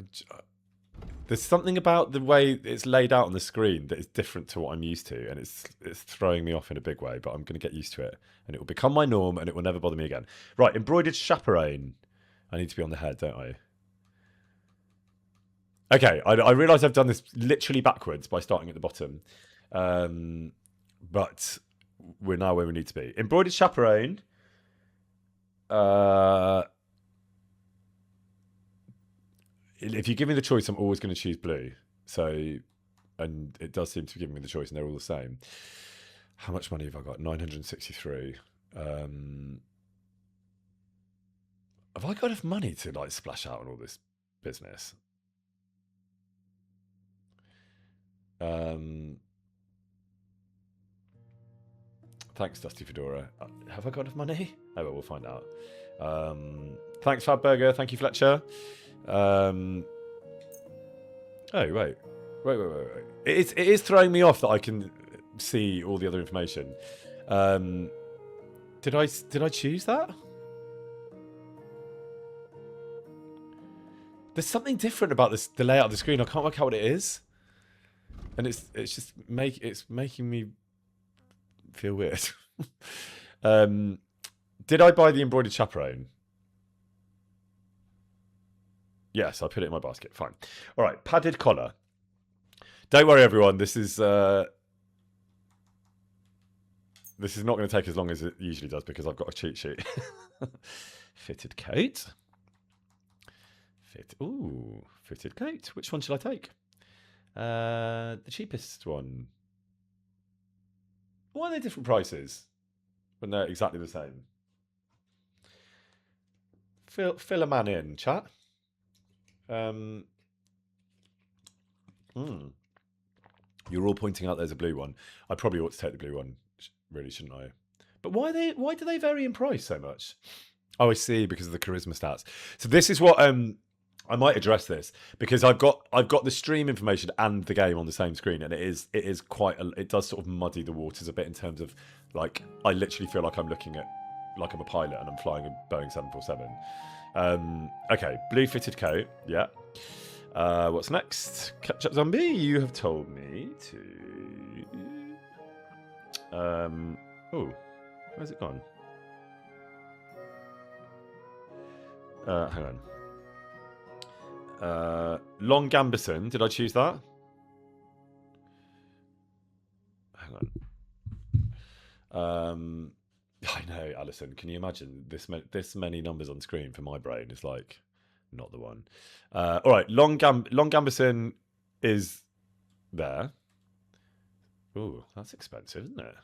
there's something about the way it's laid out on the screen that is different to what I'm used to, and it's throwing me off in a big way, but I'm going to get used to it, and it will become my norm, and it will never bother me again. Right, embroidered chaperone. I need to be on the head, don't I? Okay, I realise I've done this literally backwards by starting at the bottom, but we're now where we need to be. Embroidered chaperone. If you give me the choice, I'm always going to choose blue. So, and it does seem to be giving me the choice, and they're all the same. How much money have I got? 963. Have I got enough money to like splash out on all this business? Thanks, Dusty Fedora. Have I got enough money? Oh, well, we'll find out. Thanks, Fabburger. Thank you, Fletcher. Oh, wait. It is throwing me off that I can see all the other information. Did I choose that? There's something different about the layout of the screen. I can't work out what it is, and it's just making me feel weird. Did I buy the embroidered chaperone? Yes, I put it in my basket. Fine. All right, padded collar. Don't worry, everyone. This is not going to take as long as it usually does because I've got a cheat sheet. Fitted coat. Fitted coat. Which one should I take? The cheapest one. Why are they different prices when they're exactly the same? Fill a man in, chat. You're all pointing out there's a blue one. I probably ought to take the blue one, really, shouldn't I? But why do they vary in price so much? Oh, I see, because of the charisma stats. So this is what I might address this because I've got the stream information and the game on the same screen, and it is quite it does sort of muddy the waters a bit in terms of like I literally feel like I'm looking at like I'm a pilot and I'm flying a Boeing 747. Okay, blue fitted coat. Yeah. What's next? Ketchup Zombie, you have told me to. Oh, where's it gone? Hang on. Long Gambison. Did I choose that? Hang on. I know, Alison. Can you imagine this many numbers on screen for my brain is like not the one. All right, Long Gambison is there. Ooh, that's expensive, isn't it?